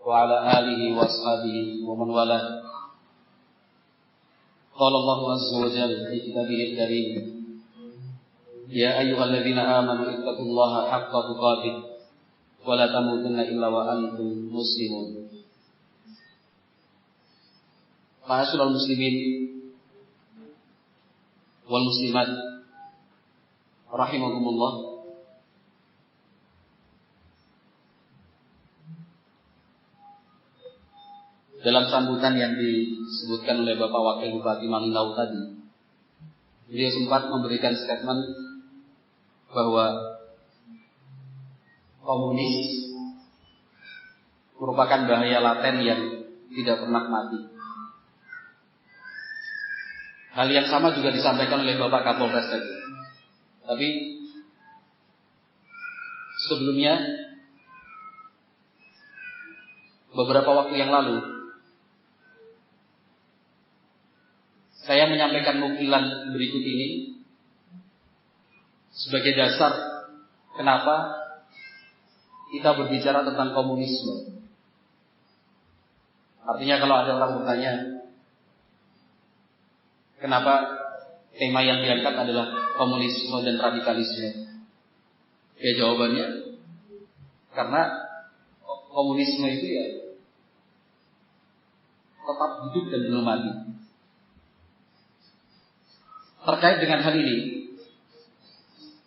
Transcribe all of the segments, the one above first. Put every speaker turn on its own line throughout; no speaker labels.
وعلى آله وأصحابه ومن والاه. قال الله عز وجل في كتابه الكريم: يا أيها الذين آمنوا اتقوا الله حق تقاته ولا تموتن إلا وأنتم مسلمون. Ma'asyiral muslimin wal muslimat rahimakumullah. Dalam sambutan yang disebutkan oleh Bapak Wakil Bupati Malinau tadi, beliau sempat memberikan statement bahwa komunis merupakan bahaya laten yang tidak pernah mati. Hal yang sama juga disampaikan oleh Bapak Kapolres tadi. Tapi sebelumnya, beberapa waktu yang lalu, saya menyampaikan nukilan berikut ini sebagai dasar kenapa kita berbicara tentang komunisme. Artinya kalau ada orang bertanya, kenapa tema yang diangkat adalah komunisme dan radikalisme? Ya jawabannya, karena komunisme itu ya tetap hidup dan belum mati. Terkait dengan hal ini,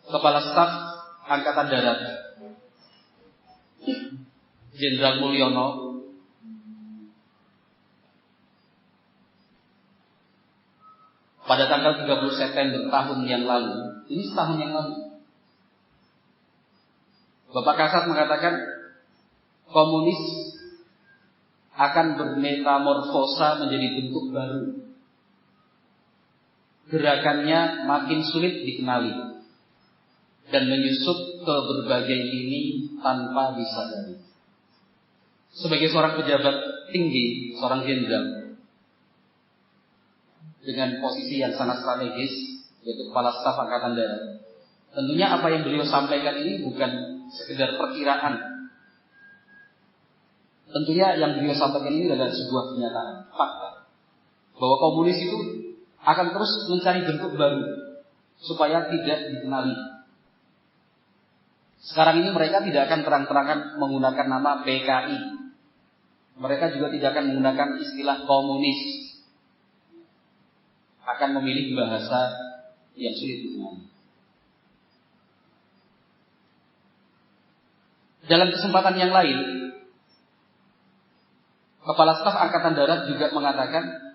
Kepala Staf Angkatan Darat Jenderal Mulyono pada tanggal 30 September tahun yang lalu, ini setahun yang lalu, Bapak Kasat mengatakan komunis akan bermetamorfosa menjadi bentuk baru. Gerakannya makin sulit dikenali dan menyusup ke berbagai lini tanpa disadari. Sebagai seorang pejabat tinggi, seorang jenderal dengan posisi yang sangat strategis, yaitu Kepala Staf Angkatan Darat, tentunya apa yang beliau sampaikan ini bukan sekedar perkiraan. Tentunya yang beliau sampaikan ini adalah sebuah kenyataan, fakta, bahwa komunis itu akan terus mencari bentuk baru supaya tidak dikenali. Sekarang ini mereka tidak akan terang-terangan menggunakan nama PKI. Mereka juga tidak akan menggunakan istilah komunis. Akan memilih bahasa yang sulit dikenali. Dalam kesempatan yang lain, Kepala Staf Angkatan Darat juga mengatakan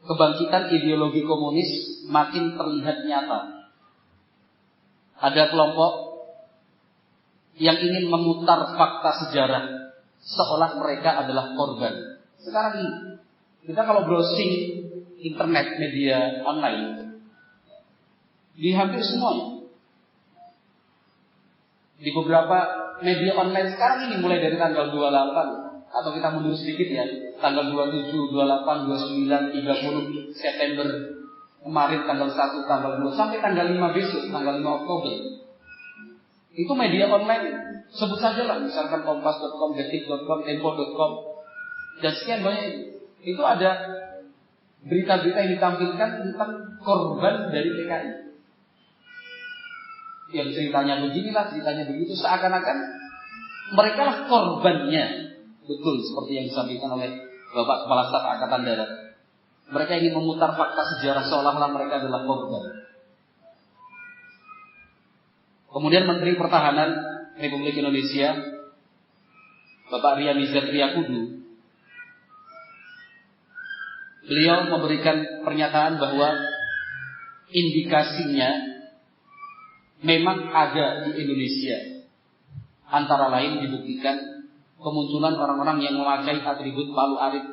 kebangkitan ideologi komunis makin terlihat nyata. Ada kelompok yang ingin memutar fakta sejarah seolah mereka adalah korban. Sekarang ini, kita kalau browsing internet, media online, di hampir semuanya, di beberapa media online sekarang ini, mulai dari tanggal 28, atau kita mundur sedikit ya, tanggal 27, 28, 29, 30 September kemarin, tanggal 1, tanggal 2, sampai tanggal 5 besok, tanggal 5 Oktober. Itu media online, sebut saja lah, misalkan kompas.com, detik.com, tempo.com, dan sekian banyak itu ada berita-berita yang ditampilkan tentang korban dari PKI. Yang ceritanya beginilah, ceritanya begitu, seakan-akan mereka lah korbannya. Betul seperti yang disampaikan oleh Bapak Kepala Staf Angkatan Darat. Mereka ingin memutar fakta sejarah seolah-olah mereka adalah korban. Kemudian Menteri Pertahanan Republik Indonesia Bapak Ria Mizar Triakudu, beliau memberikan pernyataan bahwa indikasinya memang ada di Indonesia. Antara lain dibuktikan kemunculan orang-orang yang memakai atribut palu arit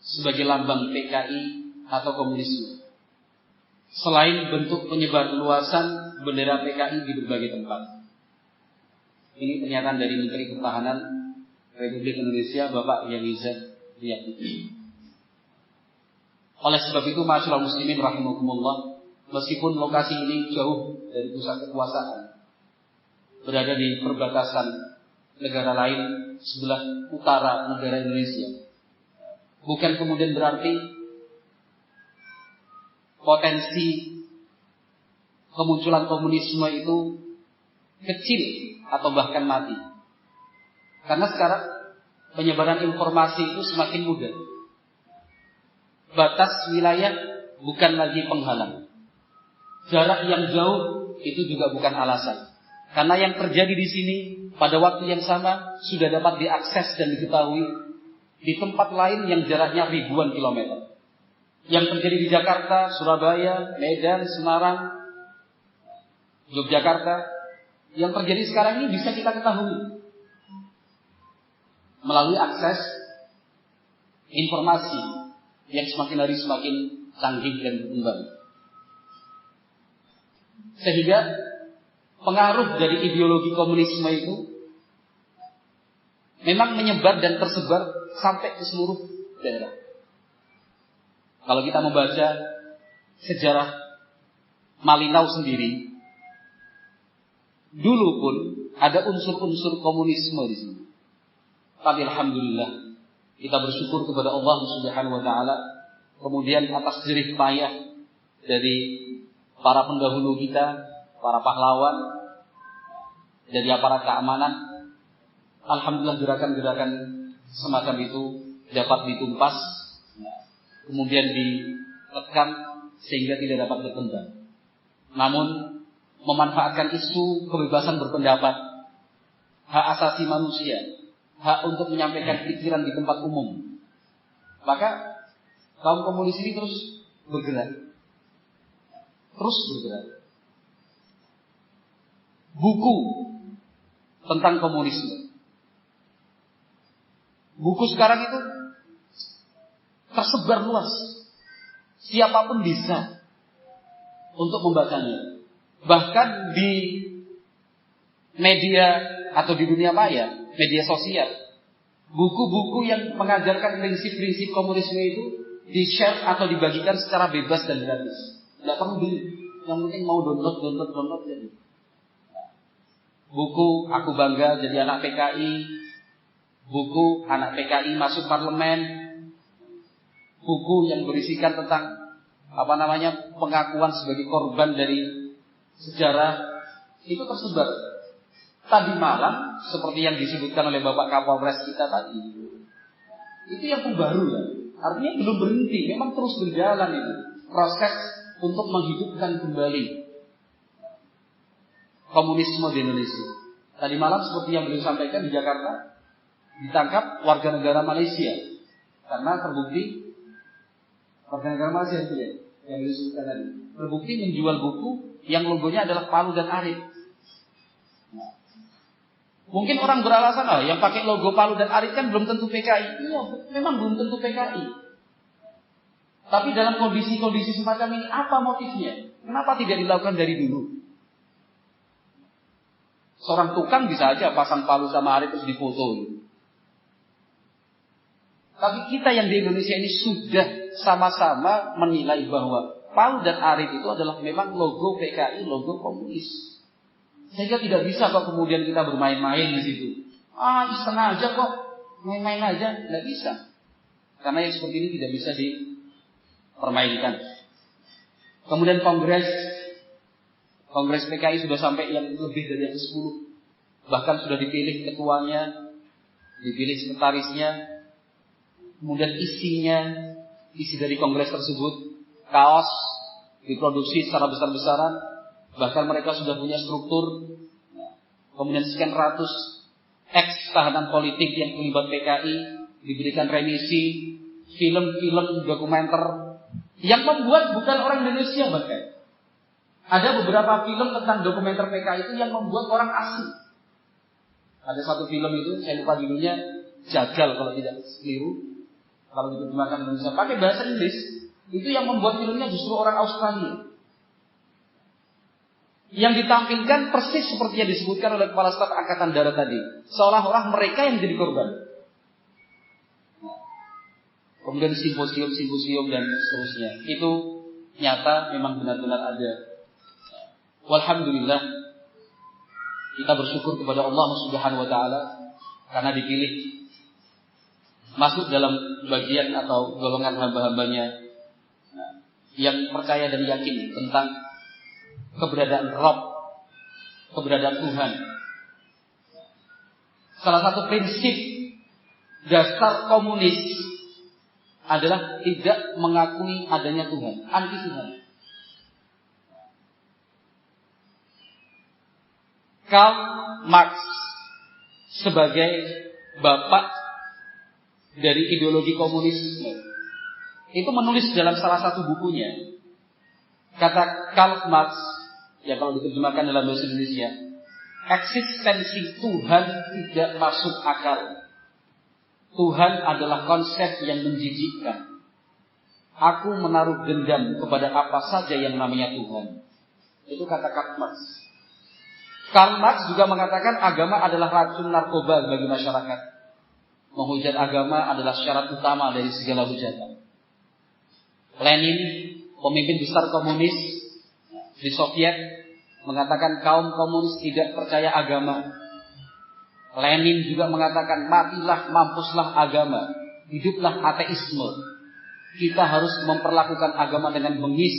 sebagai lambang PKI atau komunisme. Selain bentuk penyebar luasan bendera PKI di berbagai tempat. Ini pernyataan dari Menteri Pertahanan Republik Indonesia Bapak Yamizar Triakudu. Oleh sebab itu, ma'asyiral muslimin rahimakumullah, meskipun lokasi ini jauh dari pusat kekuasaan, berada di perbatasan negara lain sebelah utara negara Indonesia. Bukan kemudian berarti potensi kemunculan komunisme itu kecil atau bahkan mati. Karena sekarang penyebaran informasi itu semakin mudah. Batas wilayah bukan lagi penghalang. Jarak yang jauh itu juga bukan alasan. Karena yang terjadi di sini pada waktu yang sama sudah dapat diakses dan diketahui di tempat lain yang jaraknya ribuan kilometer. Yang terjadi di Jakarta, Surabaya, Medan, Semarang, Yogyakarta, yang terjadi sekarang ini bisa kita ketahui melalui akses informasi yang semakin hari semakin canggih dan berkembang. Sehingga pengaruh dari ideologi komunisme itu memang menyebar dan tersebar sampai ke seluruh daerah. Kalau kita membaca sejarah Malinau sendiri, dulu pun ada unsur-unsur komunisme di sini. Tapi alhamdulillah kita bersyukur kepada Allah Subhanahu wa taala, kemudian atas jerih payah dari para pendahulu kita, para pahlawan, dari aparat keamanan, alhamdulillah gerakan-gerakan semacam itu dapat ditumpas, kemudian ditekan sehingga tidak dapat berkembang. Namun memanfaatkan isu kebebasan berpendapat, hak asasi manusia, hak untuk menyampaikan pikiran di tempat umum, maka kaum komunis ini terus bergerak. Buku tentang komunisme, buku sekarang itu tersebar luas. Siapapun bisa untuk membacanya. Bahkan di media atau di dunia maya, media sosial, buku-buku yang mengajarkan prinsip-prinsip komunisme itu di-share atau dibagikan secara bebas dan gratis. Tidak perlu beli, yang penting mau download jadi. Buku Aku Bangga Jadi Anak PKI, buku Anak PKI Masuk Parlemen, buku yang berisikan tentang pengakuan sebagai korban dari sejarah, itu tersebar. Tadi malam seperti yang disebutkan oleh Bapak Kapolres kita tadi, itu yang terbaru ya. Artinya belum berhenti, memang terus berjalan itu proses untuk menghidupkan kembali komunisme di Indonesia. Tadi malam seperti yang beliau sampaikan, di Jakarta ditangkap warga negara Malaysia karena terbukti warga negara Malaysia itu ya, yang disebutkan tadi, terbukti menjual buku yang logonya adalah Palu dan Arit. Mungkin orang beralasan, yang pakai logo Palu dan Arit kan belum tentu PKI. Iya, memang belum tentu PKI. Tapi dalam kondisi-kondisi semacam ini, apa motifnya? Kenapa tidak dilakukan dari dulu? Seorang tukang bisa aja pasang Palu sama Arit terus difoto. Tapi kita yang di Indonesia ini sudah sama-sama menilai bahwa Palu dan Arit itu adalah memang logo PKI, logo komunis. Sehingga tidak bisa kok kemudian kita bermain-main di situ. Iseng aja kok, main-main aja, tidak bisa. Karena yang seperti ini tidak bisa dipermainkan. Kemudian Kongres PKI sudah sampai yang lebih dari yang 10. Bahkan sudah dipilih ketuanya, dipilih sekretarisnya. Kemudian isi dari kongres tersebut, kaos diproduksi secara besar-besaran. Bahkan mereka sudah punya struktur. Kemudian sekian ratus tahanan politik yang terlibat PKI diberikan remisi, film-film dokumenter yang membuat bukan orang Indonesia bahkan. Ada beberapa film tentang dokumenter PKI itu yang membuat orang asing. Ada satu film itu, saya lupa judulnya, Jagal kalau tidak keliru. Kalau diterjemahkan Indonesia pakai bahasa Inggris, itu yang membuat filmnya justru orang Australia. Yang ditampilkan persis seperti yang disebutkan oleh Kepala Staf Angkatan Darat tadi. Seolah-olah mereka yang jadi korban. Kemudian simposium dan seterusnya. Itu nyata memang benar-benar ada. Walhamdulillah, kita bersyukur kepada Allah Subhanahu wa taala karena dipilih masuk dalam bagian atau golongan hamba-hambanya yang percaya dan yakin tentang keberadaan Rabb, keberadaan Tuhan. Salah satu prinsip dasar komunis adalah tidak mengakui adanya Tuhan, anti Tuhan. Karl Marx sebagai bapak dari ideologi komunisme itu menulis dalam salah satu bukunya, kata Karl Marx, ya kalau diterjemahkan dalam bahasa Indonesia, eksistensi Tuhan tidak masuk akal. Tuhan adalah konsep yang menjijikkan. Aku menaruh dendam kepada apa saja yang namanya Tuhan. Itu kata Karl Marx. Karl Marx juga mengatakan agama adalah racun narkoba bagi masyarakat. Menghujat agama adalah syarat utama dari segala hujatan. Lenin, pemimpin besar komunis di Soviet, mengatakan kaum komunis tidak percaya agama. Lenin juga mengatakan matilah, mampuslah agama, hiduplah ateisme. Kita harus memperlakukan agama dengan bengis.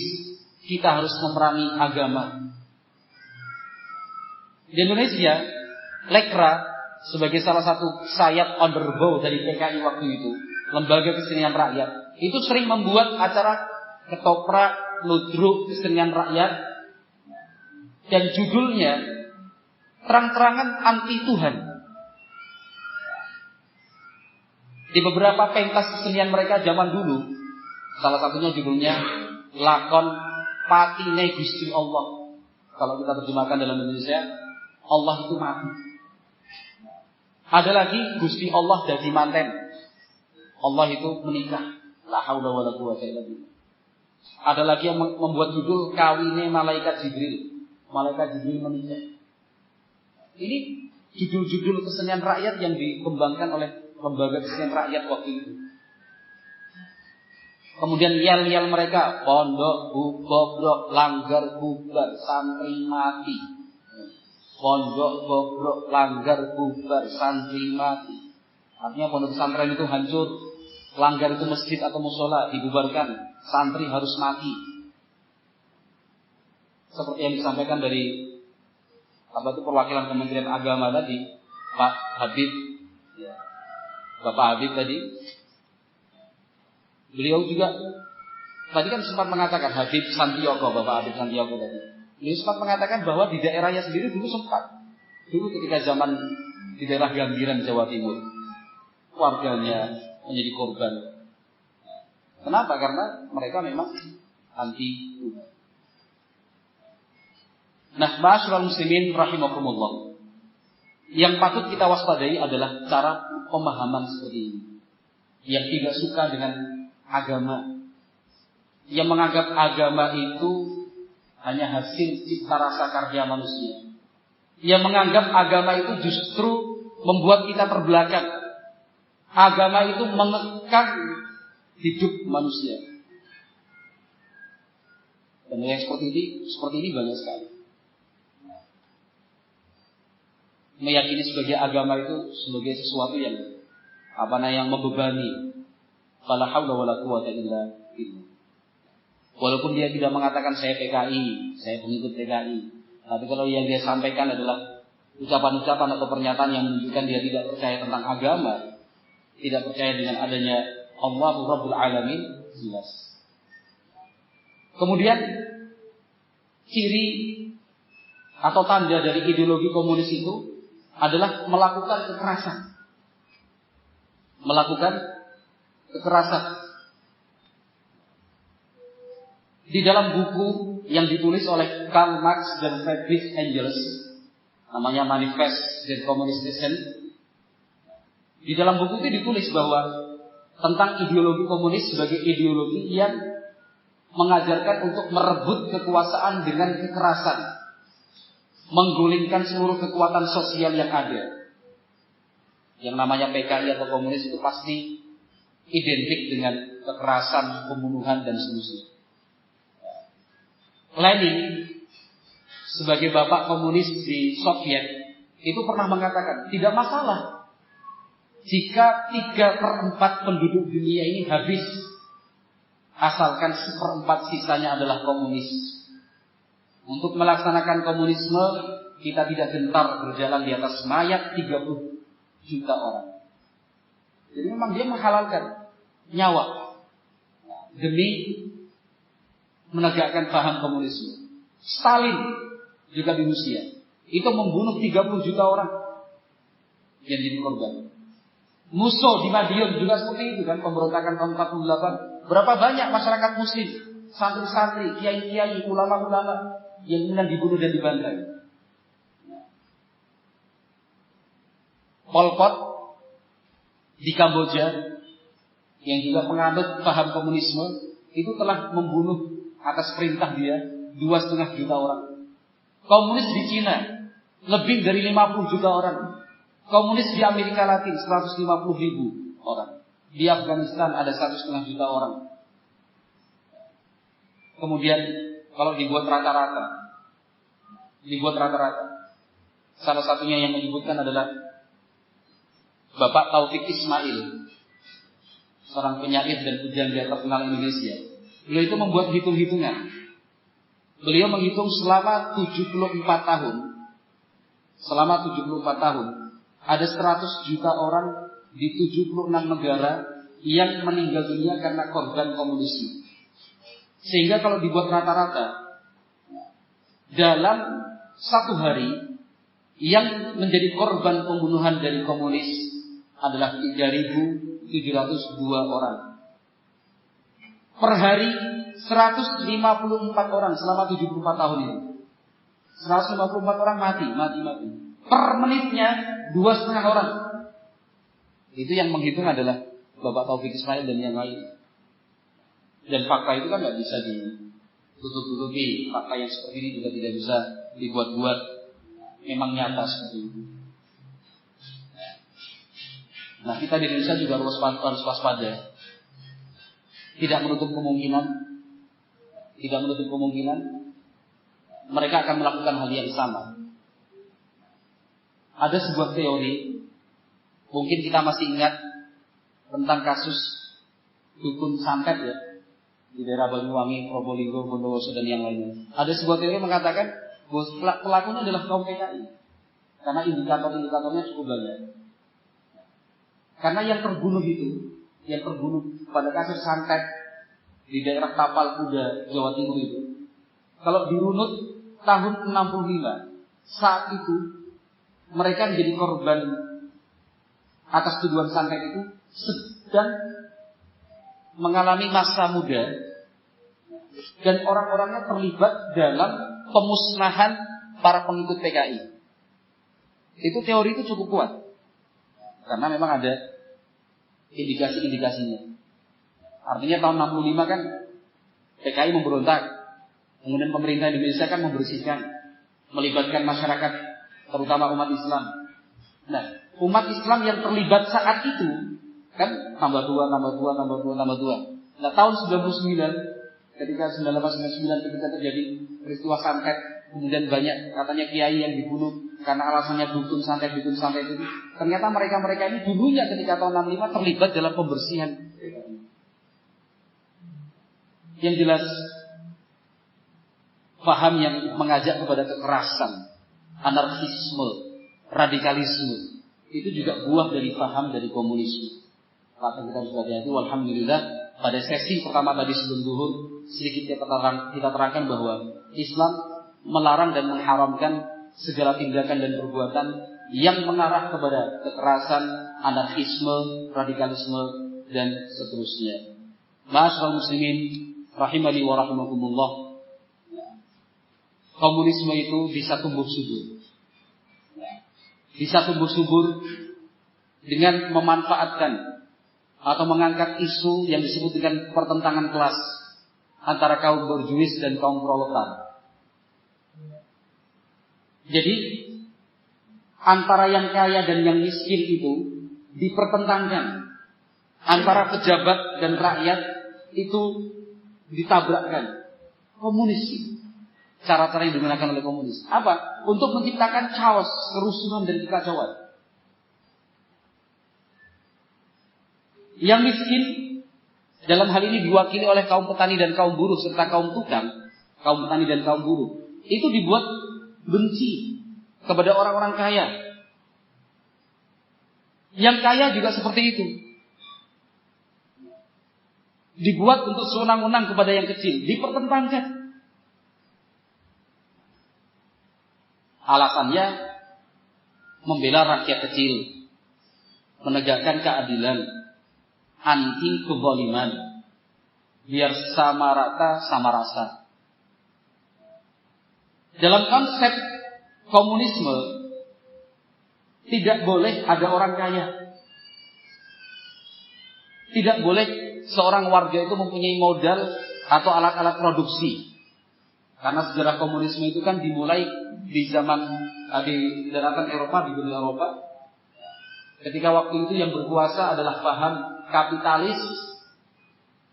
Kita harus memerangi agama. Di Indonesia, Lekra sebagai salah satu sayap underbow dari PKI waktu itu, lembaga kesenian rakyat, itu sering membuat acara ketoprak, ludruk, kesenian rakyat, dan judulnya terang-terangan anti Tuhan. Di beberapa pentas kesenian mereka zaman dulu, salah satunya judulnya Lakon Patine Gusti Allah. Kalau kita terjemahkan dalam Indonesia, Allah itu mati. Ada lagi Gusti Allah dadi manten. Allah itu menikah. La haula wala quwwata illa billah. Ada lagi yang membuat judul Kawine Malaikat Jibril. Malaikat Jibril menikah. Ini judul-judul kesenian rakyat yang dikembangkan oleh lembaga kesenian rakyat waktu itu. Kemudian yel-yel mereka, pondok, bobrok, langgar, bubar, santri mati. Pondok, bobrok, langgar, bubar, santri mati. Artinya pondok pesantren itu hancur, langgar itu masjid atau musola dibubarkan, santri harus mati. Seperti yang disampaikan dari perwakilan Kementerian Agama tadi, Pak Habib, ya, Bapak Habib tadi. Beliau juga tadi kan sempat mengatakan Habib Santioko, Bapak Habib Santioko tadi. Beliau sempat mengatakan bahwa di daerahnya sendiri dulu ketika zaman di daerah Gambiran Jawa Timur, warganya menjadi korban. Kenapa? Karena mereka memang anti Tuhan. Nah, ma'asyiral muslimin rahimakumullah. Yang patut kita waspadai adalah cara pemahaman seperti ini. Yang tidak suka dengan agama, yang menganggap agama itu hanya hasil cipta rasa karya manusia, yang menganggap agama itu justru membuat kita terbelakang. Agama itu mengekang hidup manusia. Dan yang seperti ini banyak sekali. Meyakini sebagai agama itu sebagai sesuatu yang yang membebani. Fala haula wala quwwata illa billah. Walaupun dia tidak mengatakan saya PKI, saya pengikut PKI, tapi kalau yang dia sampaikan adalah ucapan-ucapan atau pernyataan yang menunjukkan dia tidak percaya tentang agama, tidak percaya dengan adanya Allahu Rabbul Alamin, jelas. Kemudian ciri atau tanda dari ideologi komunis itu adalah melakukan kekerasan. Di dalam buku yang ditulis oleh Karl Marx dan Friedrich Engels, namanya Manifest der Kommunisten, di dalam buku itu ditulis bahwa tentang ideologi komunis sebagai ideologi yang mengajarkan untuk merebut kekuasaan dengan kekerasan, menggulingkan seluruh kekuatan sosial yang ada. Yang namanya PKI atau komunis itu pasti identik dengan kekerasan, pembunuhan dan seterusnya. Lenin sebagai bapak komunis di Soviet itu pernah mengatakan tidak masalah jika 3/4 penduduk dunia ini habis, asalkan 1/4 sisanya adalah komunis. Untuk melaksanakan komunisme, kita tidak gentar berjalan di atas mayat 30 juta orang. Jadi memang dia menghalalkan nyawa demi menegakkan paham komunisme. Stalin juga di Rusia itu membunuh 30 juta orang yang jadi korban. Musso di Madiun juga seperti itu kan, pemberontakan tahun 48. Berapa banyak masyarakat muslim, santri-santri, kiai-kiai, ulama-ulama yang kemudian dibunuh dan dibantai. Pol Pot di Kamboja yang juga penganut paham komunisme itu telah membunuh atas perintah dia 2,5 juta orang. Komunis di Cina lebih dari 50 juta orang. Komunis di Amerika Latin 150.000 orang. Di Afghanistan ada 1,5 juta orang. Kemudian kalau dibuat rata-rata, salah satunya yang menyebutkan adalah Bapak Taufik Ismail, seorang penyair dan pujangga terkenal Indonesia. Beliau itu membuat hitung-hitungan. Beliau menghitung selama 74 tahun. Selama 74 tahun ada 100 juta orang di 76 negara yang meninggal dunia karena korban komunisme. Sehingga kalau dibuat rata-rata, dalam satu hari yang menjadi korban pembunuhan dari komunis adalah 3.702 orang. Per hari 154 orang selama 74 tahun ini. 154 orang mati. Per menitnya 2,5 orang. Itu yang menghitung adalah Bapak Taufik Ismail dan yang lain. Dan fakta itu kan nggak bisa ditutup-tutupi. Fakta yang seperti ini juga tidak bisa dibuat-buat. Memang nyata seperti itu. Nah, kita di Indonesia juga harus waspada. Tidak menutup kemungkinan mereka akan melakukan hal yang sama. Ada sebuah teori, mungkin kita masih ingat tentang kasus dukun santet ya, di daerah Banyuwangi, Probolinggo, Bondowoso dan yang lainnya. Ada sebuah teori yang mengatakan bahwa pelakunya adalah kaum PKI, karena indikator-indikatornya cukup banyak. Karena yang terbunuh pada kasus santet di daerah Tapal Kuda, Jawa Timur itu, kalau dirunut tahun 65, saat itu mereka menjadi korban atas tuduhan santet itu sedang mengalami masa muda dan orang-orangnya terlibat dalam pemusnahan para pengikut PKI. Itu teori itu cukup kuat karena memang ada indikasi-indikasinya. Artinya tahun 65 kan PKI memberontak, kemudian pemerintah Indonesia kan membersihkan, melibatkan masyarakat, terutama umat Islam. Nah, umat Islam yang terlibat saat itu kan tambah dua. Nah, tahun 99 ketika 9899 ketika terjadi peristiwa santet, kemudian banyak katanya kiai yang dibunuh karena alasannya dukun santet itu. Ternyata mereka ini dulunya ketika tahun 65 terlibat dalam pembersihan. Yang jelas paham yang mengajak kepada kekerasan, anarkisme, radikalisme itu juga buah dari paham dari komunisme. Maka kita harus hati-hati. Alhamdulillah pada sesi pertama tadi sebelum zuhur sedikit kita terangkan bahwa Islam melarang dan mengharamkan segala tindakan dan perbuatan yang mengarah kepada kekerasan, anarkisme, radikalisme dan seterusnya. Ma'asyiral muslimin rahimani wa rahimakumullah. Komunisme itu bisa tumbuh subur. Bisa tumbuh subur dengan memanfaatkan atau mengangkat isu yang disebut dengan pertentangan kelas antara kaum borjuis dan kaum proletar. Jadi antara yang kaya dan yang miskin itu dipertentangkan, antara pejabat dan rakyat itu ditabrakkan. Komunis itu cara-cara yang digunakan oleh komunis apa? Untuk menciptakan chaos, kerusuhan dan kekacauan. Yang miskin dalam hal ini diwakili oleh kaum petani dan kaum buruh serta kaum tukang, kaum petani dan kaum buruh, itu dibuat benci kepada orang-orang kaya. Yang kaya juga seperti itu. Dibuat untuk sewenang-wenang kepada yang kecil, dipertentangkan. Alasannya membela rakyat kecil, menegakkan keadilan, anti kezaliman, biar sama rata sama rasa. Dalam konsep komunisme tidak boleh ada orang kaya. Tidak boleh seorang warga itu mempunyai modal atau alat-alat produksi. Karena sejarah komunisme itu kan dimulai di zaman di daratan Eropa, di dunia Eropa. Ketika waktu itu yang berkuasa adalah paham kapitalis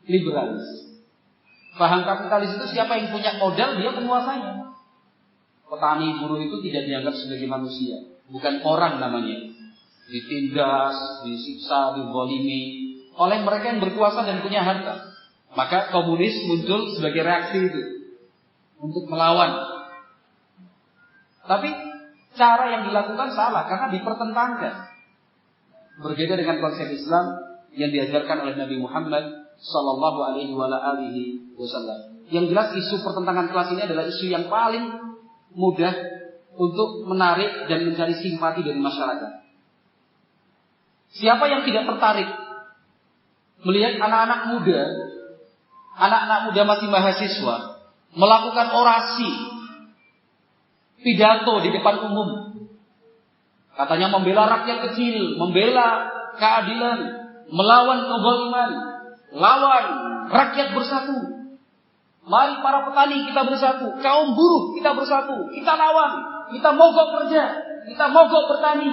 liberalis. Paham kapitalis itu siapa yang punya modal dia penguasanya. Petani buruh itu tidak dianggap sebagai manusia, bukan orang namanya. Ditindas, disiksa, dizalimi oleh mereka yang berkuasa dan punya harta. Maka komunis muncul sebagai reaksi itu untuk melawan. Tapi cara yang dilakukan salah karena dipertentangkan. Berbeda dengan konsep Islam yang diajarkan oleh Nabi Muhammad sallallahu alaihi wasallam. Yang jelas isu pertentangan kelas ini adalah isu yang paling mudah untuk menarik dan mencari simpati dari masyarakat. Siapa yang tidak tertarik melihat anak-anak muda masih mahasiswa melakukan orasi, pidato di depan umum, katanya membela rakyat kecil, membela keadilan, melawan kezaliman, lawan rakyat bersatu. Mari para petani kita bersatu, kaum buruh kita bersatu, kita lawan, kita mogok kerja, kita mogok bertani.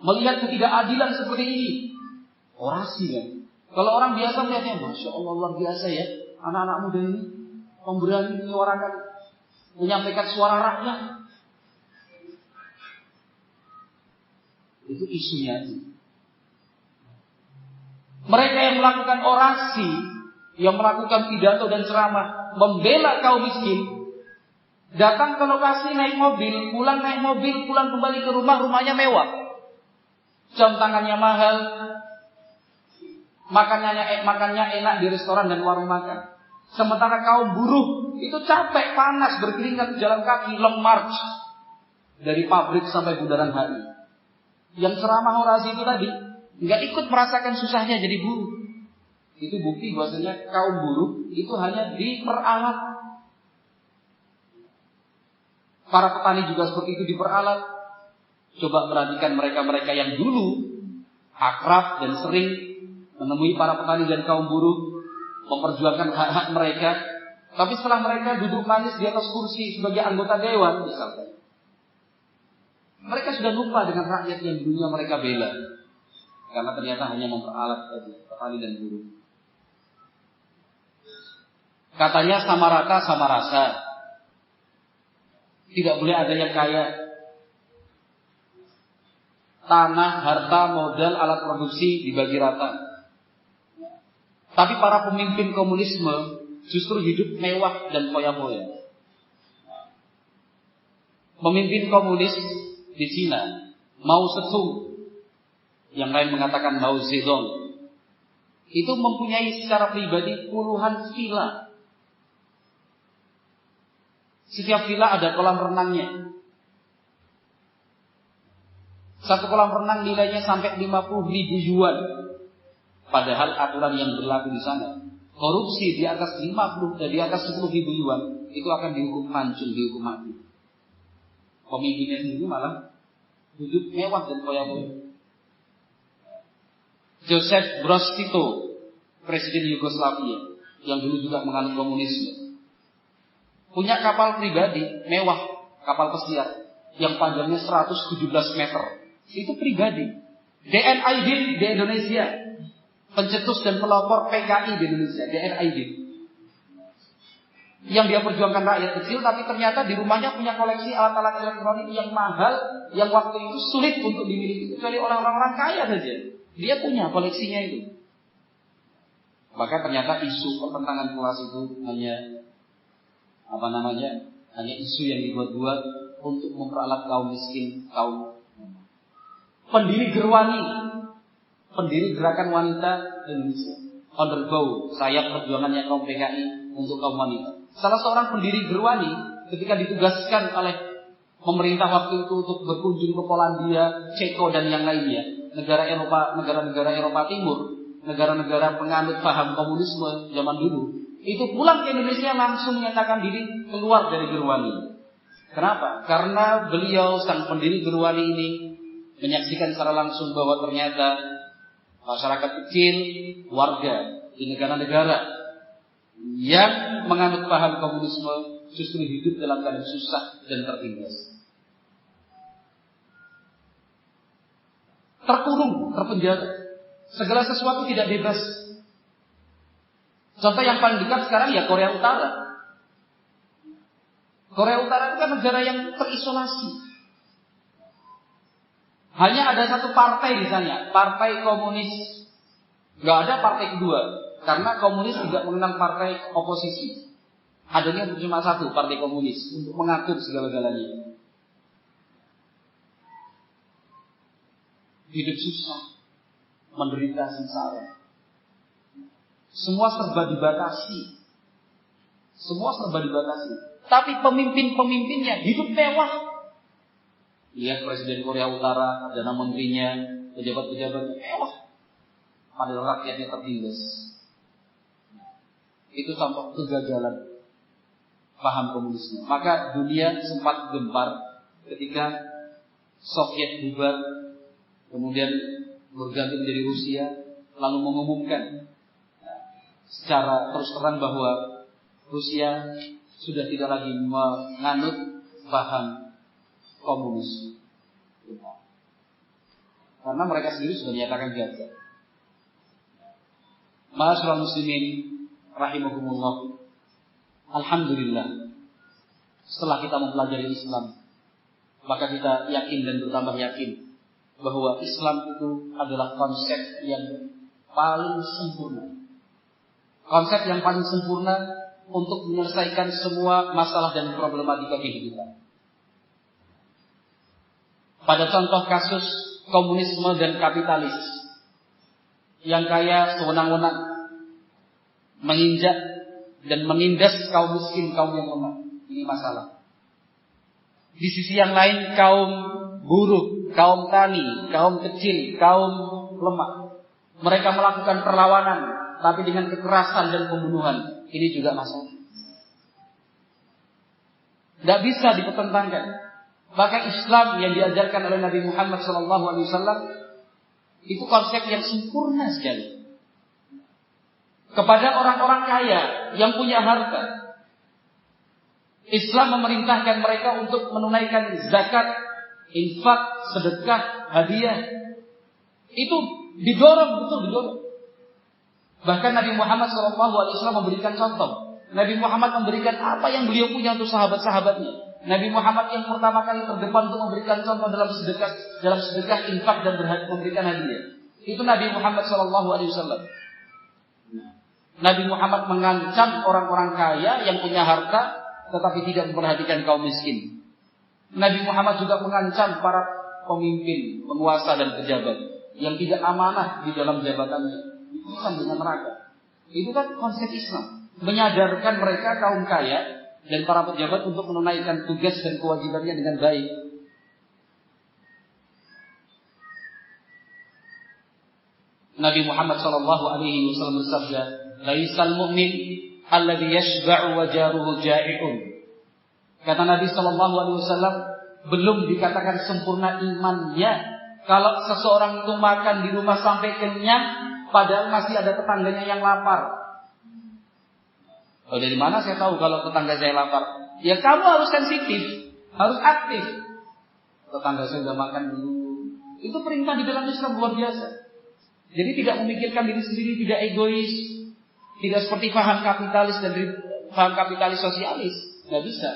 Melihat ketidakadilan seperti ini, orasi kan. Kalau orang biasa melihatnya, Masya Allah luar biasa ya, anak-anak muda ini pemberani menyuarakan, menyampaikan suara rakyat. Itu isunya. Mereka yang melakukan orasi, yang melakukan pidato dan ceramah, membela kaum miskin, datang ke lokasi naik mobil, pulang naik mobil, pulang kembali ke rumah, rumahnya mewah, jam tangannya mahal, makannya enak di restoran dan warung makan. Sementara kaum buruh itu capek, panas, berkeringat jalan kaki, long march dari pabrik sampai bundaran HI. Yang ceramah orasi itu tadi nggak ikut merasakan susahnya jadi buruh. Itu bukti bahwasanya kaum buruh itu hanya diperalat. Para petani juga seperti itu diperalat. Coba perhatikan mereka-mereka yang dulu akrab dan sering menemui para petani dan kaum buruh, memperjuangkan hak-hak mereka. Tapi setelah mereka duduk manis di atas kursi sebagai anggota dewan misalkan, mereka sudah lupa dengan rakyat yang dulunya mereka bela. Karena ternyata hanya memperalat petani dan buruh. Katanya sama rata sama rasa. Tidak boleh ada yang kaya. Tanah, harta, modal, alat produksi dibagi rata. Tapi para pemimpin komunisme justru hidup mewah dan foya-foya. Pemimpin komunis di Cina, Mao Zedong, yang lain mengatakan Mao Zedong, itu mempunyai secara pribadi puluhan villa. Setiap villa ada kolam renangnya. Satu kolam renang nilainya sampai 50.000 yuan. Padahal aturan yang berlaku di sana, korupsi di atas 10.000 yuan itu akan dihukum pancung, dihukum mati. Pemimpinnya sendiri malah hidup mewah dan foya-foya. Joseph Broz Tito, presiden Yugoslavia, yang dulu juga menganut komunisme, punya kapal pribadi mewah, kapal pesiar yang panjangnya 117 meter. Itu pribadi. DNID di Indonesia, pencetus dan pelopor PKI di Indonesia, DNID. Yang dia perjuangkan rakyat kecil, tapi ternyata di rumahnya punya koleksi alat-alat elektronik yang mahal, yang waktu itu sulit untuk dimiliki kecuali orang-orang kaya saja. Dia punya koleksinya itu. Maka ternyata isu pertentangan kelas itu hanya hanya isu yang dibuat-buat untuk memperalat kaum miskin, kaum pendiri Gerwani, pendiri Gerakan Wanita Indonesia, undergo sayap perjuangannya kaum PKI untuk kaum wanita. Salah seorang pendiri Gerwani ketika ditugaskan oleh pemerintah waktu itu untuk berkunjung ke Polandia, Ceko dan yang lainnya, negara-negara Eropa Timur, negara-negara penganut paham komunisme zaman dulu, itu pulang ke Indonesia langsung menyatakan diri keluar dari Gerwani. Kenapa? Karena beliau sang pendiri Gerwani ini menyaksikan secara langsung bahwa ternyata masyarakat kecil, warga di negara-negara yang menganut paham komunisme justru hidup dalam keadaan susah dan tertindas, terkurung, terpenjara, segala sesuatu tidak bebas. Contoh yang paling dekat sekarang ya Korea Utara. Korea Utara itu kan negara yang terisolasi. Hanya ada satu partai di sana, partai komunis. Gak ada partai kedua, karena komunis tidak mengenal partai oposisi. Adanya cuma satu, partai komunis, untuk mengatur segala-galanya. Hidup susah, menderita sengsara. Semua serba dibatasi. Tapi pemimpin-pemimpinnya hidup mewah. Lihat Presiden Korea Utara, Perdana Menterinya, pejabat-pejabatnya mewah, padahal rakyatnya tertindas. Itu contoh kegagalan paham komunisme. Maka dunia sempat gempar ketika Soviet bubar, kemudian berganti menjadi Rusia, lalu mengumumkan secara terus terang bahwa Rusia sudah tidak lagi menganut paham komunis, karena mereka sendiri sudah menyatakan gagal. Ma'asyiral muslimin rahimakumullah, alhamdulillah, setelah kita mempelajari Islam, maka kita yakin dan bertambah yakin bahwa Islam itu adalah konsep yang paling sempurna. Konsep yang paling sempurna untuk menyelesaikan semua masalah dan problematika kehidupan. Pada contoh kasus komunisme dan kapitalis yang kaya sewenang-wenang menginjak dan menindas kaum miskin, kaum yang lemah, ini masalah. Di sisi yang lain kaum buruh, kaum tani, kaum kecil, kaum lemah, mereka melakukan perlawanan tapi dengan kekerasan dan pembunuhan, ini juga masalah. Tidak bisa dipertentangkan. Maka Islam yang diajarkan oleh Nabi Muhammad SAW itu konsep yang sempurna sekali. Kepada orang-orang kaya yang punya harta, Islam memerintahkan mereka untuk menunaikan zakat, infak, sedekah, hadiah. Itu didorong, betul didorong. Bahkan Nabi Muhammad SAW memberikan contoh. Nabi Muhammad memberikan apa yang beliau punya untuk sahabat-sahabatnya. Nabi Muhammad yang pertama kali terdepan untuk memberikan contoh dalam sedekah, infak dan memberikan hadiah. Itu Nabi Muhammad SAW. Nabi Muhammad mengancam orang-orang kaya yang punya harta tetapi tidak memperhatikan kaum miskin. Nabi Muhammad juga mengancam para pemimpin, penguasa dan pejabat yang tidak amanah di dalam jabatannya. Itu kan dengan neraka. Itu kan konsep Islam, menyadarkan mereka kaum kaya dan para pejabat untuk menunaikan tugas dan kewajibannya dengan baik. Nabi Muhammad SAW bersabda, "Laisal mu'min alladhi yashba'u wa jaruhu ja'i'un." Kata Nabi SAW, belum dikatakan sempurna imannya kalau seseorang itu makan di rumah sampai kenyang, padahal masih ada tetangganya yang lapar. Oh, dari mana saya tahu kalau tetangga saya lapar? Ya kamu harus sensitif, harus aktif. Tetangga saya sudah makan dulu. Itu perintah di dalam Islam luar biasa. Jadi tidak memikirkan diri sendiri, tidak egois, tidak seperti paham kapitalis dan paham kapitalis sosialis. Nggak bisa.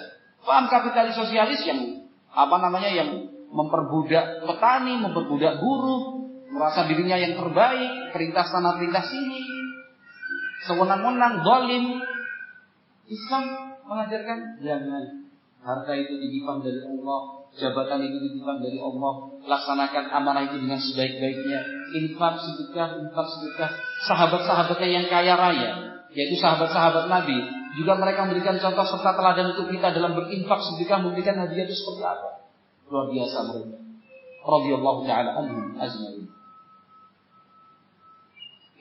Paham kapitalis sosialis yang yang memperbudak petani, memperbudak buruh, merasa dirinya yang terbaik, perintah sana perintah sini, sewenang-wenang, zalim. Islam mengajarkan jangan. Harta itu dititipkan dari Allah, jabatan itu dititipkan dari Allah. Laksanakan amanah itu dengan sebaik-baiknya. Infak sedekah. Sahabat-sahabatnya yang kaya raya, yaitu sahabat-sahabat Nabi, juga mereka memberikan contoh serta teladan untuk kita dalam berinfak sedekah, memberikan hadiah itu seperti apa. Luar biasa mereka. Radhiyallahu ta'ala anhum ajma'in.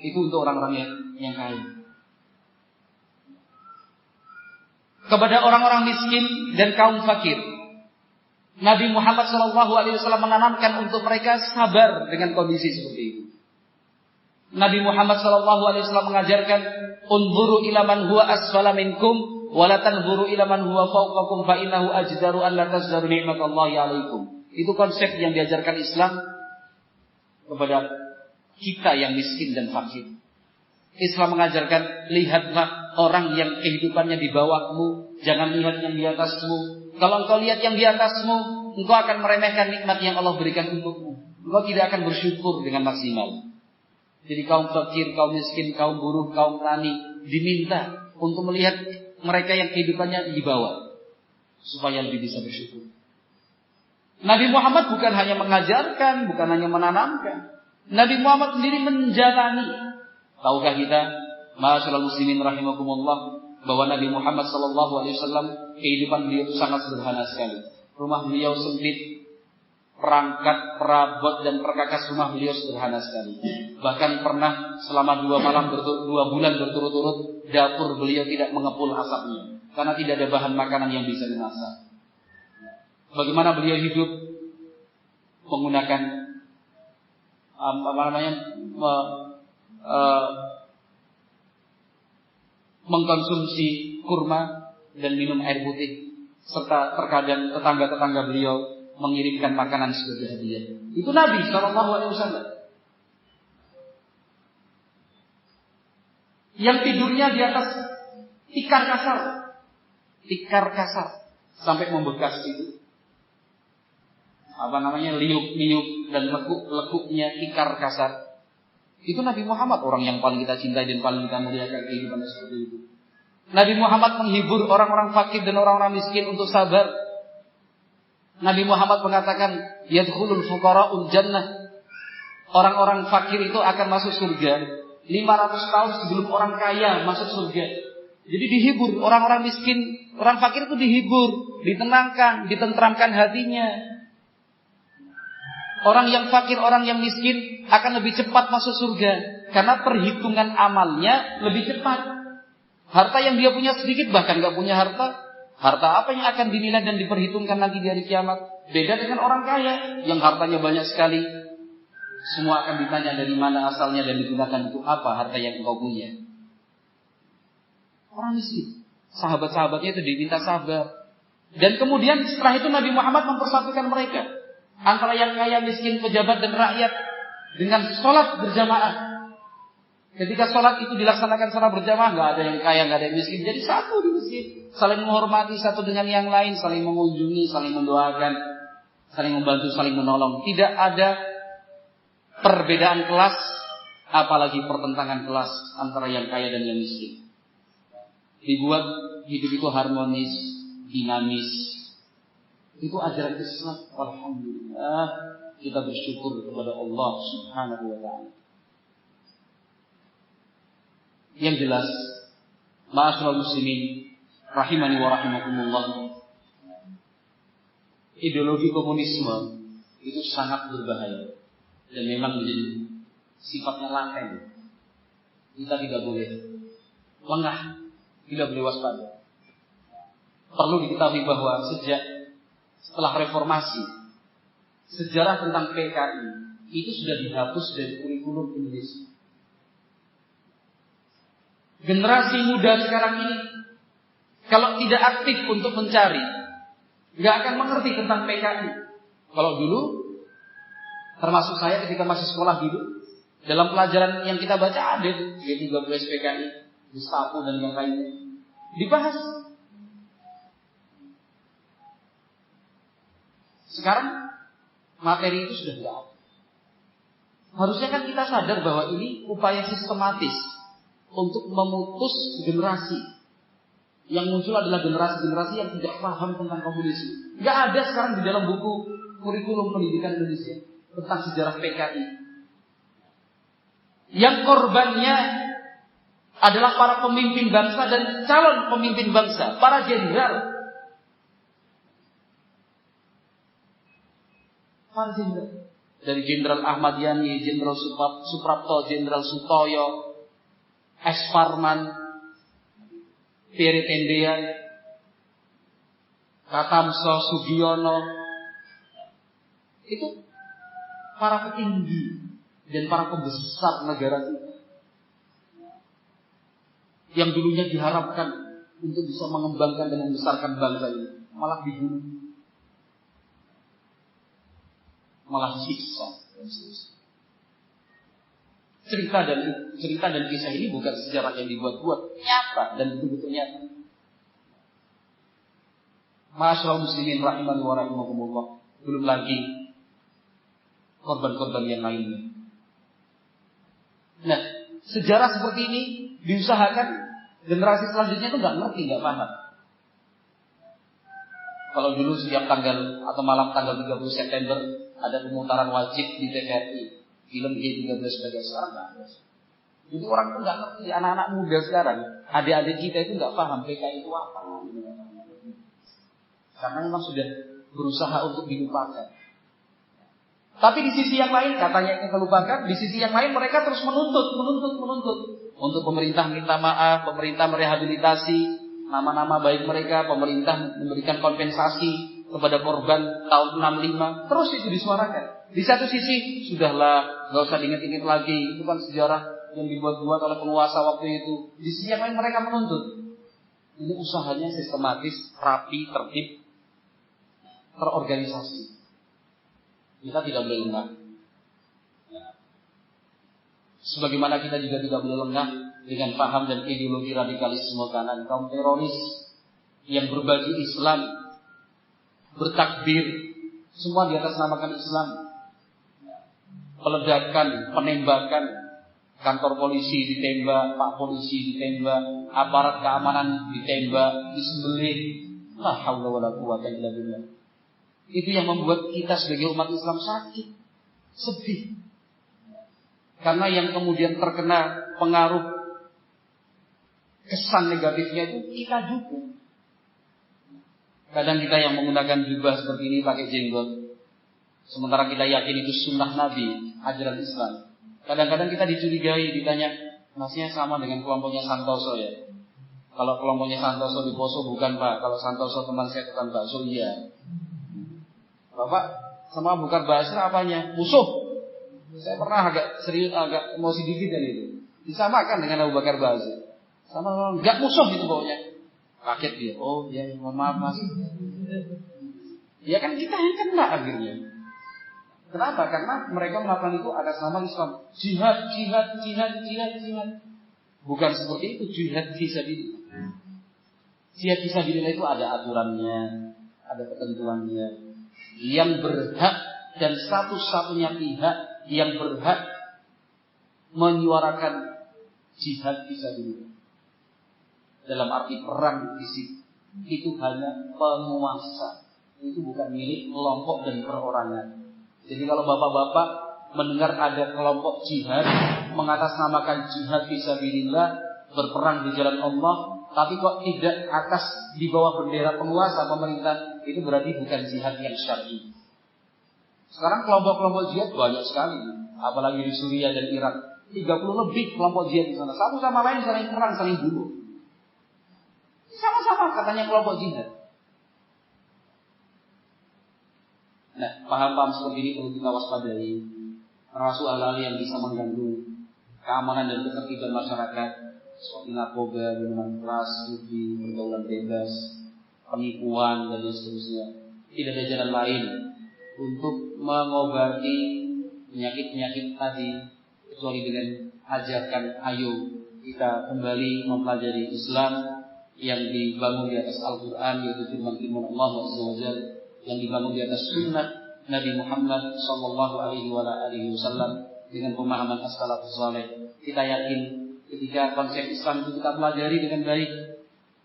Itu untuk orang-orang yang kaya. Kepada orang-orang miskin dan kaum fakir, Nabi Muhammad SAW menanamkan untuk mereka sabar dengan kondisi seperti itu. Nabi Muhammad SAW mengajarkan, "Unzuru ila man huwa asfala minkum, wa la tanzuru ila man huwa fawqakum, fa innahu ajdaru an la tazdaru ni'matallahi 'alaikum." Itu konsep yang diajarkan Islam kepada kita yang miskin dan fakir. Islam mengajarkan, lihatlah orang yang kehidupannya di bawahmu, jangan lihat yang di atasmu. Kalau engkau lihat yang di atasmu, engkau akan meremehkan nikmat yang Allah berikan untukmu. Engkau tidak akan bersyukur dengan maksimal. Jadi kaum fakir, kaum miskin, kaum buruh, kaum tani diminta untuk melihat mereka yang kehidupannya di bawah, supaya lebih bisa bersyukur. Nabi Muhammad bukan hanya mengajarkan, bukan hanya menanamkan. Nabi Muhammad sendiri menjalani. Tahukah kita, ma'asyiral muslimin rahimakumullah, bahwa Nabi Muhammad SAW kehidupan beliau itu sangat sederhana sekali. Rumah beliau sempit, perangkat, perabot dan perkakas rumah beliau sederhana sekali. Bahkan pernah selama 2 bulan berturut-turut dapur beliau tidak mengepul asapnya, karena tidak ada bahan makanan yang bisa dimasak. Bagaimana beliau hidup? Menggunakan mengkonsumsi kurma dan minum air putih, serta terkadang tetangga-tetangga beliau mengirimkan makanan sebagai hadiah. Itu Nabi SAW yang tidurnya di atas tikar kasar sampai membekas itu. Liuk-liuk dan lekuknya tikar kasar. Itu Nabi Muhammad, orang yang paling kita cintai dan paling kita muliakan kehidupannya seperti itu. Nabi Muhammad menghibur orang-orang fakir dan orang-orang miskin untuk sabar. Nabi Muhammad mengatakan, yadkhulul fuqara'ul jannah. Orang-orang fakir itu akan masuk surga 500 tahun sebelum orang kaya masuk surga. Jadi dihibur orang-orang miskin, orang fakir itu dihibur, ditenangkan, ditentramkan hatinya. Orang yang fakir, orang yang miskin akan lebih cepat masuk surga karena perhitungan amalnya lebih cepat. Harta yang dia punya sedikit, bahkan gak punya harta. Harta apa yang akan dinilai dan diperhitungkan nanti di hari kiamat? Beda dengan orang kaya yang hartanya banyak sekali. Semua akan ditanya dari mana asalnya dan digunakan untuk apa harta yang engkau punya. Orang miskin, sahabat-sahabatnya itu diminta sabar. Dan kemudian setelah itu Nabi Muhammad mempersatukan mereka, antara yang kaya, miskin, pejabat dan rakyat, dengan sholat berjamaah. Ketika sholat itu dilaksanakan secara berjamaah, nggak ada yang kaya, nggak ada yang miskin, jadi satu di masjid, saling menghormati satu dengan yang lain, saling mengunjungi, saling mendoakan, saling membantu, saling menolong. Tidak ada perbedaan kelas, apalagi pertentangan kelas antara yang kaya dan yang miskin. Dibuat hidup itu harmonis, dinamis. Itu ajaran Islam. Alhamdulillah, kita bersyukur kepada Allah Subhanahu wa ta'ala. Yang jelas, ma'asyiral muslimin rahimani wa rahimakumullah, ideologi komunisme itu sangat berbahaya dan memang menjadi sifatnya laten. Kita tidak boleh lengah, tidak boleh waspada. Perlu diketahui bahwa setelah reformasi, sejarah tentang PKI itu sudah dihapus dari kurikulum Indonesia. Generasi muda sekarang ini kalau tidak aktif untuk mencari, nggak akan mengerti tentang PKI. Kalau dulu, termasuk saya ketika masih sekolah dulu, dalam pelajaran yang kita baca ada G13 PKI, Gestapo dan yang lainnya dibahas. Sekarang materi itu sudah tidak ada. Harusnya kan kita sadar bahwa ini upaya sistematis untuk memutus generasi. Yang muncul adalah generasi-generasi yang tidak paham tentang komunisme. Nggak ada sekarang di dalam buku kurikulum pendidikan Indonesia tentang sejarah PKI. Yang korbannya adalah para pemimpin bangsa dan calon pemimpin bangsa, para jenderal. Para jenderal. Dari Jenderal Ahmad Yani, Jenderal Suprapto, Jenderal Sutoyo, S. Parman, Peri Tendean, Katamso, Sugiono, itu para petinggi dan para pembesar negara kita yang dulunya diharapkan untuk bisa mengembangkan dan membesarkan bangsa ini, malah dibunuh, malah disiksa. Cerita dan kisah ini bukan sejarah yang dibuat-buat, nyata dan betul-betul nyata. Masyaallah muslimin rahimani wa rahimakumullah. Belum lagi korban-korban yang lainnya. Nah, sejarah seperti ini diusahakan generasi selanjutnya itu nggak ngerti, nggak paham. Kalau dulu setiap tanggal atau malam tanggal 30 September ada pemutaran wajib di TVRI. Film G13 sebagai sekarang. Itu orang itu nggak ngerti, anak-anak muda sekarang, adik-adik kita itu nggak paham PKI itu apa. Karena memang sudah berusaha untuk dilupakan. Tapi di sisi yang lain, katanya kita lupakan, di sisi yang lain mereka terus menuntut. Untuk pemerintah minta maaf, pemerintah merehabilitasi nama-nama baik mereka, pemerintah memberikan kompensasi kepada korban tahun 65, terus itu disuarakan. Di satu sisi, sudahlah, nggak usah diingat-ingat lagi, itu kan sejarah yang dibuat-buat oleh penguasa waktu itu. Di sisi yang lain mereka menuntut. Ini usahanya sistematis, rapi, tertib, terorganisasi. Kita tidak boleh lengah. Sebagaimana kita juga tidak boleh lengah dengan paham dan ideologi radikalisme kanan, kaum teroris yang berbaju Islam, bertakbir, semua di atas namakan Islam. Peledakan, penembakan, kantor polisi ditembak, pak polisi ditembak, aparat keamanan ditembak, disembelih. La haula wala quwwata illa billah. Itu yang membuat kita sebagai umat Islam sakit, sedih. Karena yang kemudian terkena pengaruh kesan negatifnya itu kita juga. Kadang kita yang menggunakan jubah seperti ini pakai jenggot, sementara kita yakin itu sunnah Nabi, ajaran Islam. Kadang-kadang kita dicurigai, ditanya, masnya sama dengan kelompoknya Santoso ya? Kalau kelompoknya Santoso di Poso bukan Pak, kalau Santoso teman saya tukang bakso iya. Bapak sama bukan Basra apanya? Musuh. Saya pernah agak serius, agak emosi dikit dari itu. Disamakan dengan Abu Bakar Basir. Sama enggak musuh itu pokoknya. Kaget dia. Oh ya, mohon maaf Mas. Ya kan kita yang kena akhirnya. Kenapa? Karena mereka melakukan itu atas nama Islam. Jihad. Bukan seperti itu jihad fisabilillah. Jihad fisabilillah itu ada aturannya, ada ketentuannya. Yang berhak dan satu-satunya pihak yang berhak menyuarakan jihad fisabilillah dalam arti perang fisik itu hanya penguasa. Itu bukan milik kelompok dan perorangan. Jadi kalau bapak-bapak mendengar ada kelompok jihad mengatasnamakan jihad fisabilillah, berperang di jalan Allah, tapi kok tidak atas di bawah bendera penguasa pemerintah, itu berarti bukan jihad yang syar'i. Sekarang kelompok-kelompok jihad banyak sekali, apalagi di Suriah dan Irak. 30 lebih kelompok jihad di sana. Satu sama lain saling perang, saling bunuh. Sama-sama katanya kelompok jihad. Nah, paham-paham seperti ini perlu kita waspadai. Termasuk hal-hal yang bisa mengganggu keamanan dan ketertiban masyarakat, seperti narkoba, minuman keras, judi, pergaulan bebas, penipuan dan seterusnya. Tidak ada jalan lain untuk mengobati penyakit-penyakit tadi kecuali dengan ajarkan, ayo kita kembali mempelajari Islam yang dibangun di atas Al-Quran, yaitu firman-firman Allah SWT, yang dibangun di atas sunnah Nabi Muhammad SAW, dengan pemahaman as-salafus saleh. Kita yakin ketika konsep Islam itu kita pelajari dengan baik,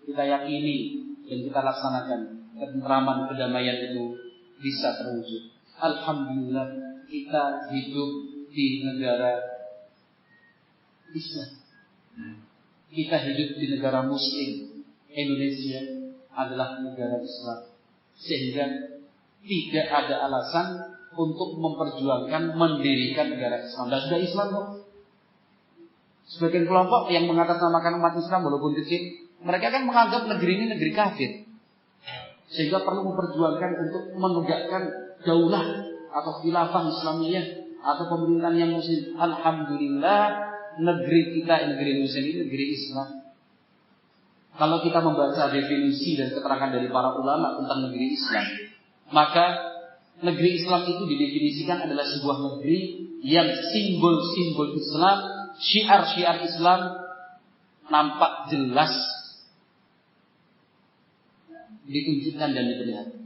kita yakini dan kita laksanakan, ketentraman, kedamaian itu bisa terwujud. Alhamdulillah kita hidup di negara Islam. Kita hidup di negara Muslim. Indonesia adalah negara Islam. Sehingga tidak ada alasan untuk memperjuangkan mendirikan negara Islam. Dan sudah Islam kok. Sebagian kelompok yang mengatasnamakan umat Islam walaupun kecil, mereka kan menganggap negeri ini negeri kafir. Sehingga perlu memperjuangkan untuk menegakkan daulah atau khilafah Islamiyah atau pemerintahan yang muslim. Alhamdulillah negeri kita, negeri Indonesia ini negeri Islam. Kalau kita membaca definisi dan keterangan dari para ulama tentang negeri Islam, maka negeri Islam itu didefinisikan adalah sebuah negeri yang simbol-simbol Islam, syiar-syiar Islam nampak jelas ditunjukkan dan diperlihatkan.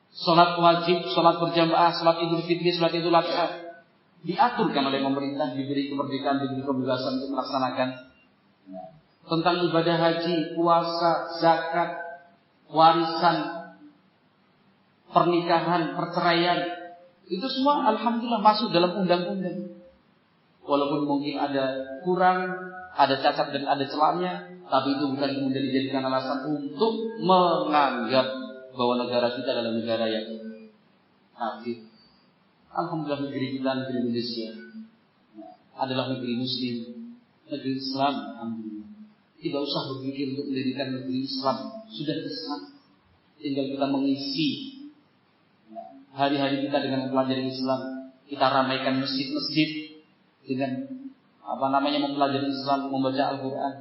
Salat wajib, salat berjamaah, salat Idul Fitri, salat Idul Adha diaturkan oleh pemerintah, diberi kemerdekaan, diberi kebebasan untuk melaksanakan. Tentang ibadah haji, puasa, zakat, warisan, pernikahan, perceraian, itu semua alhamdulillah masuk dalam undang-undang. Walaupun mungkin ada kurang, ada cacat dan ada celahnya, tapi itu bukan kemudian dijadikan alasan untuk menganggap bahwa negara kita adalah negara yang kafir. Alhamdulillah negeri kita, negeri Indonesia adalah negeri Muslim, negeri Islam. Alhamdulillah. Tidak usah berpikir untuk mendirikan negeri Islam, sudah Islam. Tinggal kita mengisi hari-hari kita dengan mempelajari Islam. Kita ramaikan masjid-masjid dengan mempelajari Islam, membaca Al-Quran.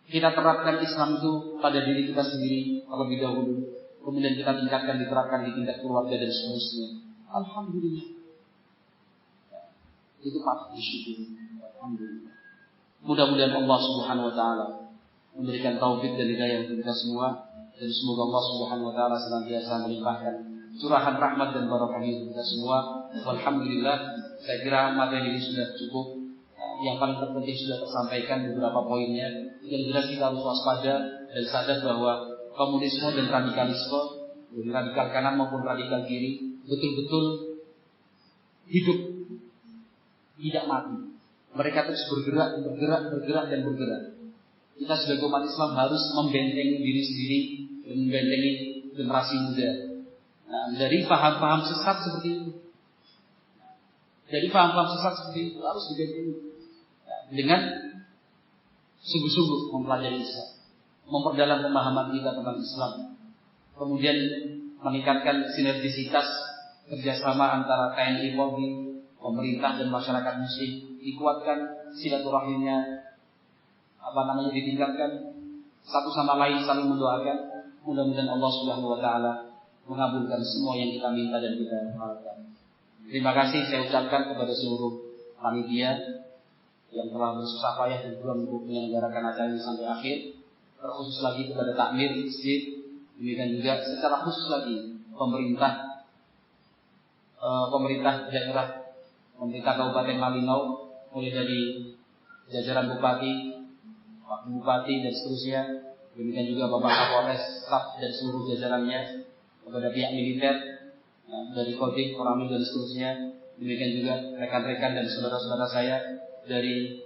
Kita terapkan Islam itu pada diri kita sendiri terlebih dahulu. Kemudian kita tingkatkan, diterapkan di tingkat keluarga dan seterusnya. Alhamdulillah. Itu patut disyukuri. Alhamdulillah. Mudah-mudahan Allah Subhanahu wa taala memberikan taufik dan hidayah untuk kita semua, dan semoga Allah Subhanahu wa taala senantiasa melimpahkan curahan rahmat dan barakah untuk kita semua. Alhamdulillah, saya kira materi ini sudah cukup. Yang paling terpenting sudah tersampaikan beberapa poinnya. Yang jelas kita harus waspada dan sadar bahwa komunisme dan radikalisme, radikal kanan maupun radikal kiri, betul-betul hidup, tidak mati. Mereka terus bergerak. Kita sebagai umat Islam harus membentengi diri sendiri dan membentengi generasi muda dari paham-paham sesat seperti itu. Jadi paham-paham sesat seperti itu harus dibentengi dengan sungguh-sungguh mempelajari Islam, memperdalam pemahaman kita tentang Islam, kemudian meningkatkan sinergisitas kerjasama antara TNI, Polri, pemerintah dan masyarakat muslim, dikuatkan silaturahimnya, ditingkatkan, satu sama lain saling mendoakan. Mudah-mudahan Allah Subhanahu wa taala mengabulkan semua yang kita minta dan kita harapkan. Terima kasih saya ucapkan kepada seluruh panitia yang telah bersusah payah dan berjuang untuk menyelenggarakan acara ini sampai akhir. Terkhusus lagi kepada takmir masjid, demikian juga secara khusus lagi pemerintah daerah, pemerintah Kabupaten Malinau, mulai dari jajaran bupati, Pak Bupati dan seterusnya, demikian juga Bapak Kapolres, staf dan seluruh jajarannya, kepada pihak militer, dari Kodim, Koramil dan seterusnya, demikian juga rekan-rekan dan saudara-saudara saya dari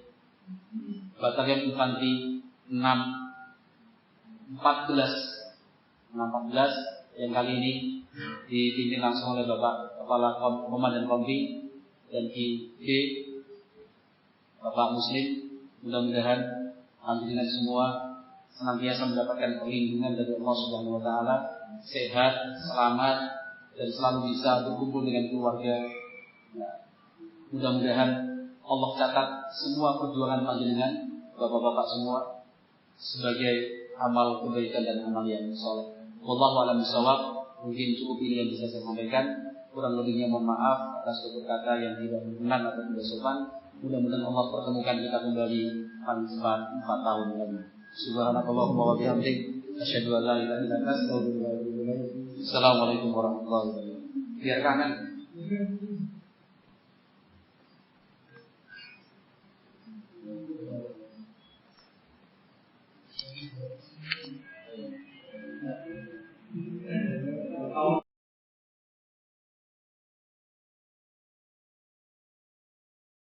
Batalion Infanteri 614 yang kali ini dipimpin langsung oleh Bapak Kepala Komandan Kompi dan ID Bapak Muslim. Mudah-mudahan panjenengan semua senantiasa mendapatkan perlindungan dari Allah Subhanahu wa taala, sehat, selamat dan selalu bisa berkumpul dengan keluarga. Mudah-mudahan Allah catat semua perjuangan panjenengan, bapak-bapak semua, sebagai amal kebaikan dan amal yang soleh. Wallahu a'lam bishawab. Mungkin cukup ini yang bisa saya sampaikan. Kurang lebihnya mohon maaf atas tutur kata yang tidak berkenan atau tidak sopan. Mudah-mudahan Allah pertemukan kita kembali paling cepat 4 tahun lagi. Subhanakallahumma wa bihamdik, asyhadu an la ilaha illa anta, astaghfiruka wa atubu ilaik. Assalamualaikum warahmatullahi wabarakatuh. Biar kangen.